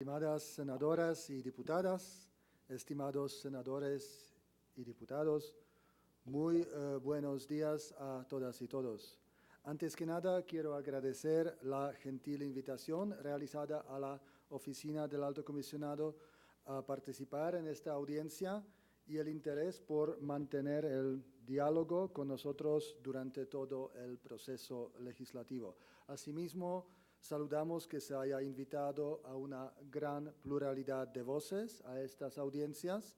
Estimadas senadoras y diputadas, estimados senadores y diputados, muy buenos días a todas y todos. Antes que nada, quiero agradecer la gentil invitación realizada a la Oficina del Alto Comisionado a participar en esta audiencia y el interés por mantener el diálogo con nosotros durante todo el proceso legislativo. Asimismo, saludamos que se haya invitado a una gran pluralidad de voces a estas audiencias,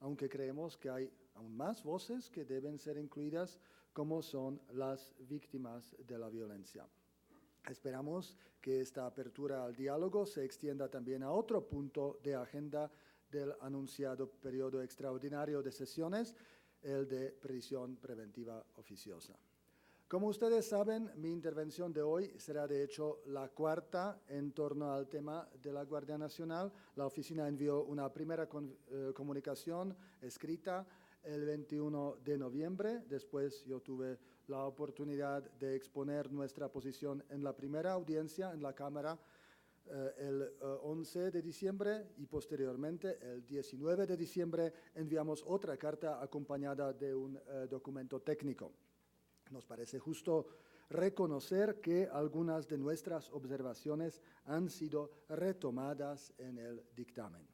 aunque creemos que hay aún más voces que deben ser incluidas, como son las víctimas de la violencia. Esperamos que esta apertura al diálogo se extienda también a otro punto de agenda del anunciado periodo extraordinario de sesiones, el de prisión preventiva oficiosa. Como ustedes saben, mi intervención de hoy será de hecho la cuarta en torno al tema de la Guardia Nacional. La oficina envió una primera comunicación escrita el 21 de noviembre. Después yo tuve la oportunidad de exponer nuestra posición en la primera audiencia en la Cámara el 11 de diciembre y posteriormente el 19 de diciembre enviamos otra carta acompañada de un documento técnico. Nos parece justo reconocer que algunas de nuestras observaciones han sido retomadas en el dictamen.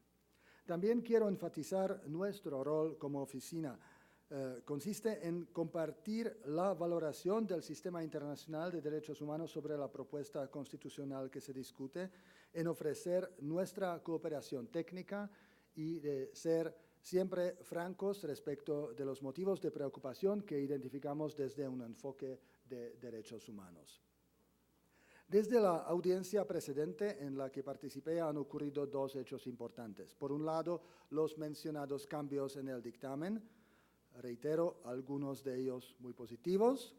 También quiero enfatizar nuestro rol como oficina. Consiste en compartir la valoración del sistema internacional de derechos humanos sobre la propuesta constitucional que se discute, en ofrecer nuestra cooperación técnica y de ser siempre francos respecto de los motivos de preocupación que identificamos desde un enfoque de derechos humanos. Desde la audiencia precedente en la que participé han ocurrido dos hechos importantes. Por un lado, los mencionados cambios en el dictamen, reitero, algunos de ellos muy positivos,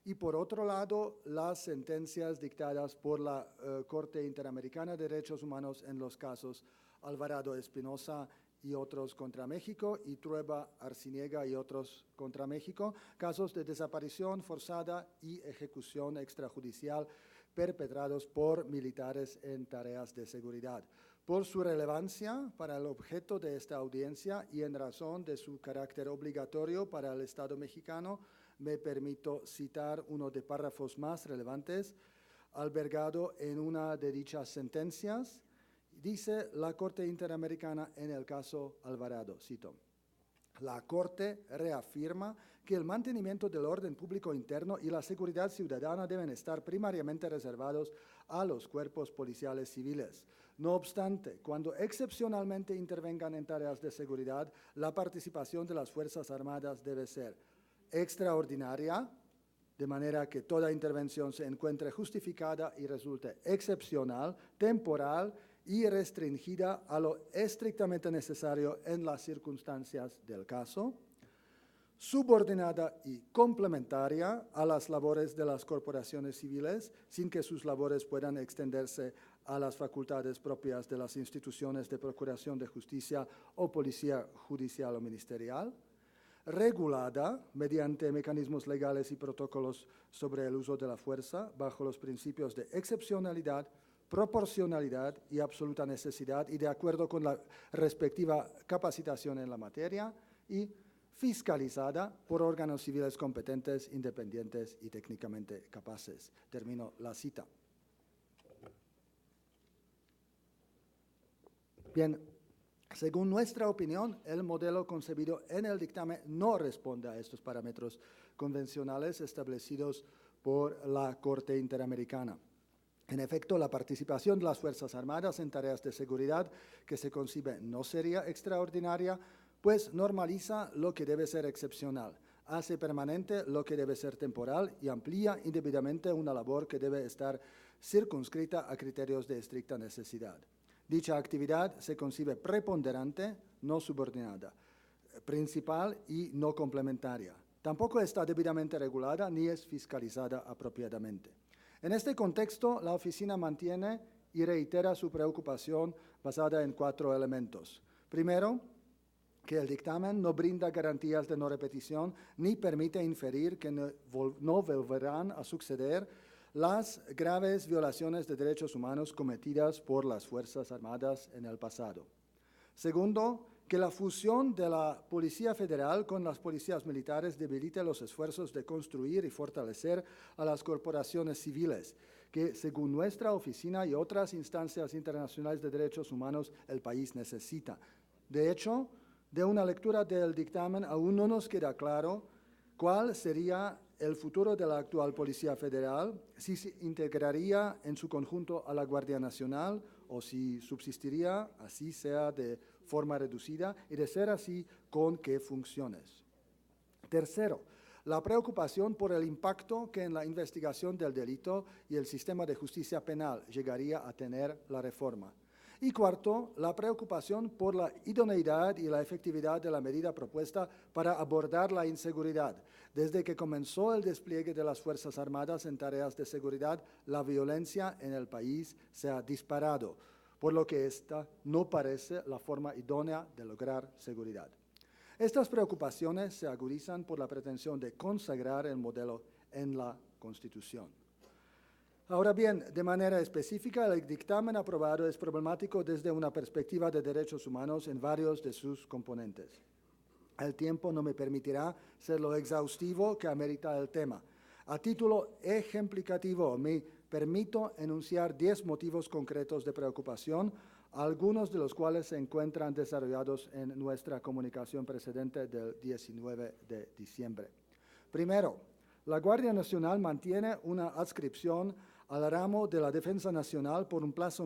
y por otro lado, las sentencias dictadas por la Corte Interamericana de Derechos Humanos en los casos Alvarado Espinosa y otros contra México, y Trueba Arciniega y otros contra México, casos de desaparición forzada y ejecución extrajudicial perpetrados por militares en tareas de seguridad. Por su relevancia para el objeto de esta audiencia y en razón de su carácter obligatorio para el Estado mexicano, me permito citar uno de párrafos más relevantes, albergado en una de dichas sentencias. Dice la Corte Interamericana en el caso Alvarado, cito: la Corte reafirma que el mantenimiento del orden público interno y la seguridad ciudadana deben estar primariamente reservados a los cuerpos policiales civiles. No obstante, cuando excepcionalmente intervengan en tareas de seguridad, la participación de las Fuerzas Armadas debe ser extraordinaria, de manera que toda intervención se encuentre justificada y resulte excepcional, temporal y restringida a lo estrictamente necesario en las circunstancias del caso, subordinada y complementaria a las labores de las corporaciones civiles, sin que sus labores puedan extenderse a las facultades propias de las instituciones de procuración de justicia o policía judicial o ministerial, regulada mediante mecanismos legales y protocolos sobre el uso de la fuerza bajo los principios de excepcionalidad, proporcionalidad y absoluta necesidad y de acuerdo con la respectiva capacitación en la materia, y fiscalizada por órganos civiles competentes, independientes y técnicamente capaces. Termino la cita. Bien, según nuestra opinión, el modelo concebido en el dictamen no responde a estos parámetros convencionales establecidos por la Corte Interamericana. En efecto, la participación de las Fuerzas Armadas en tareas de seguridad que se concibe no sería extraordinaria, pues normaliza lo que debe ser excepcional, hace permanente lo que debe ser temporal y amplía indebidamente una labor que debe estar circunscrita a criterios de estricta necesidad. Dicha actividad se concibe preponderante, no subordinada, principal y no complementaria. Tampoco está debidamente regulada ni es fiscalizada apropiadamente. En este contexto, la oficina mantiene y reitera su preocupación basada en 4 elementos. Primero, que el dictamen no brinda garantías de no repetición ni permite inferir que no volverán a suceder las graves violaciones de derechos humanos cometidas por las Fuerzas Armadas en el pasado. Segundo, que la fusión de la Policía Federal con las policías militares debilite los esfuerzos de construir y fortalecer a las corporaciones civiles, que según nuestra oficina y otras instancias internacionales de derechos humanos el país necesita. De hecho, de una lectura del dictamen aún no nos queda claro cuál sería el futuro de la actual Policía Federal, si se integraría en su conjunto a la Guardia Nacional o si subsistiría, así sea de forma reducida, y de ser así, con qué funciones. Tercero, la preocupación por el impacto que en la investigación del delito y el sistema de justicia penal llegaría a tener la reforma. Y cuarto, la preocupación por la idoneidad y la efectividad de la medida propuesta para abordar la inseguridad. Desde que comenzó el despliegue de las Fuerzas Armadas en tareas de seguridad, la violencia en el país se ha disparado, por lo que esta no parece la forma idónea de lograr seguridad. Estas preocupaciones se agudizan por la pretensión de consagrar el modelo en la Constitución. Ahora bien, de manera específica, el dictamen aprobado es problemático desde una perspectiva de derechos humanos en varios de sus componentes. El tiempo no me permitirá ser lo exhaustivo que amerita el tema. A título ejemplificativo, me permito enunciar 10 motivos concretos de preocupación, algunos de los cuales se encuentran desarrollados en nuestra comunicación precedente del 19 de diciembre. Primero, la Guardia Nacional mantiene una adscripción al ramo de la Defensa Nacional por un plazo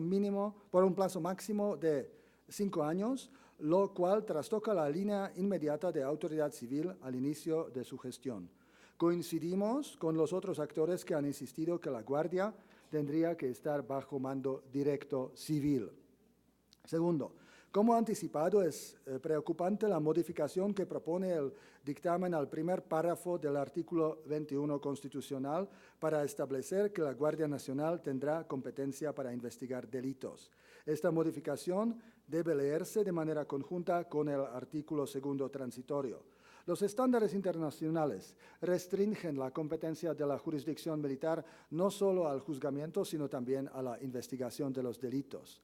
máximo de 5 años, lo cual trastoca la línea inmediata de autoridad civil al inicio de su gestión. Coincidimos con los otros actores que han insistido que la Guardia tendría que estar bajo mando directo civil. Segundo, como anticipado, es preocupante la modificación que propone el dictamen al primer párrafo del artículo 21 constitucional para establecer que la Guardia Nacional tendrá competencia para investigar delitos. Esta modificación debe leerse de manera conjunta con el artículo 2 transitorio. Los estándares internacionales restringen la competencia de la jurisdicción militar no solo al juzgamiento, sino también a la investigación de los delitos.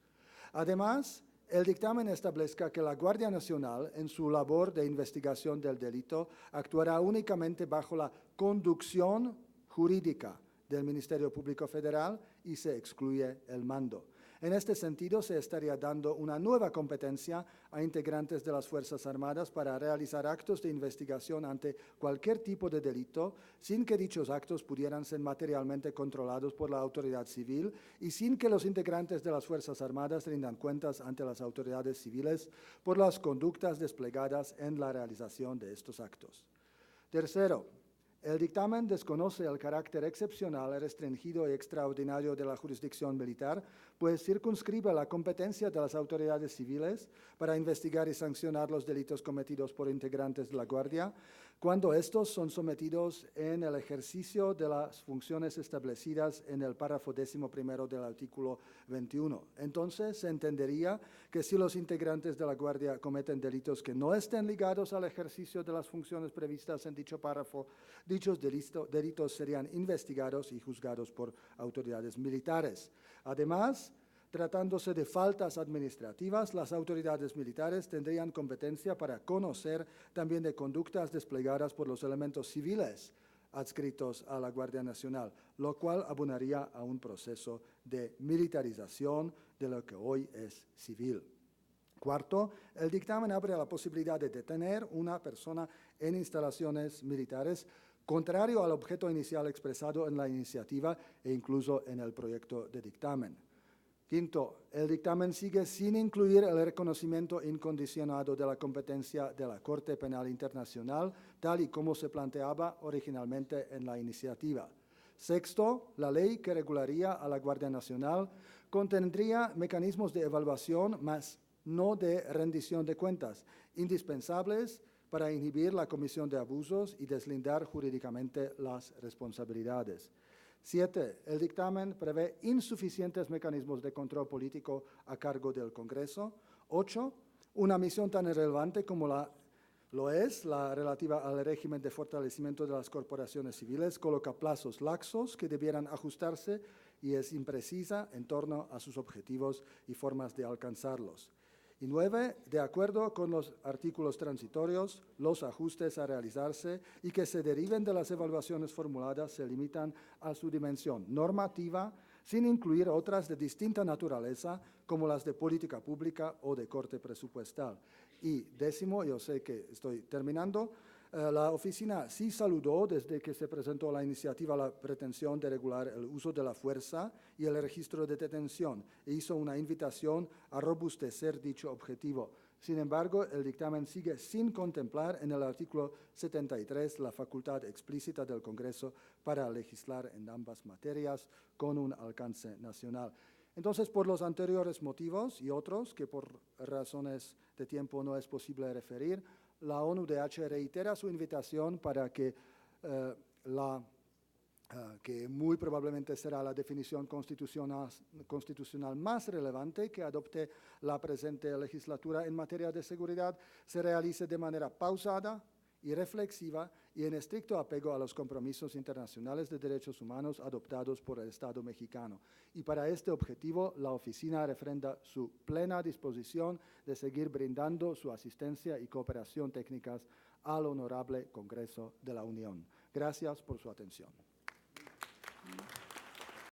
Además, el dictamen establezca que la Guardia Nacional, en su labor de investigación del delito, actuará únicamente bajo la conducción jurídica del Ministerio Público Federal y se excluye el mando. En este sentido, se estaría dando una nueva competencia a integrantes de las Fuerzas Armadas para realizar actos de investigación ante cualquier tipo de delito, sin que dichos actos pudieran ser materialmente controlados por la autoridad civil y sin que los integrantes de las Fuerzas Armadas rindan cuentas ante las autoridades civiles por las conductas desplegadas en la realización de estos actos. Tercero, el dictamen desconoce el carácter excepcional, restringido y extraordinario de la jurisdicción militar, pues circunscribe la competencia de las autoridades civiles para investigar y sancionar los delitos cometidos por integrantes de la Guardia, cuando estos son sometidos en el ejercicio de las funciones establecidas en el párrafo 11º del artículo 21. Entonces, se entendería que si los integrantes de la Guardia cometen delitos que no estén ligados al ejercicio de las funciones previstas en dicho párrafo, dichos delitos serían investigados y juzgados por autoridades militares. Además, tratándose de faltas administrativas, las autoridades militares tendrían competencia para conocer también de conductas desplegadas por los elementos civiles adscritos a la Guardia Nacional, lo cual abonaría a un proceso de militarización de lo que hoy es civil. Cuarto, el dictamen abre la posibilidad de detener una persona en instalaciones militares contrario al objeto inicial expresado en la iniciativa e incluso en el proyecto de dictamen. Quinto, el dictamen sigue sin incluir el reconocimiento incondicionado de la competencia de la Corte Penal Internacional, tal y como se planteaba originalmente en la iniciativa. Sexto, la ley que regularía a la Guardia Nacional contendría mecanismos de evaluación, mas no de rendición de cuentas, indispensables para inhibir la comisión de abusos y deslindar jurídicamente las responsabilidades. 7. El dictamen prevé insuficientes mecanismos de control político a cargo del Congreso. 8. Una misión tan irrelevante como la Lo es, la relativa al régimen de fortalecimiento de las corporaciones civiles coloca plazos laxos que debieran ajustarse y es imprecisa en torno a sus objetivos y formas de alcanzarlos. Y 9, de acuerdo con los artículos transitorios, los ajustes a realizarse y que se deriven de las evaluaciones formuladas se limitan a su dimensión normativa, sin incluir otras de distinta naturaleza, como las de política pública o de corte presupuestal. Y 10, yo sé que estoy terminando, la oficina sí saludó desde que se presentó la iniciativa la pretensión de regular el uso de la fuerza y el registro de detención e hizo una invitación a robustecer dicho objetivo. Sin embargo, el dictamen sigue sin contemplar en el artículo 73 la facultad explícita del Congreso para legislar en ambas materias con un alcance nacional. Entonces, por los anteriores motivos y otros que por razones de tiempo no es posible referir, la ONU-DH reitera su invitación para que que muy probablemente será la definición constitucional más relevante que adopte la presente legislatura en materia de seguridad, se realice de manera pausada y reflexiva y en estricto apego a los compromisos internacionales de derechos humanos adoptados por el Estado mexicano. Y para este objetivo, la oficina refrenda su plena disposición de seguir brindando su asistencia y cooperación técnicas al Honorable Congreso de la Unión. Gracias por su atención.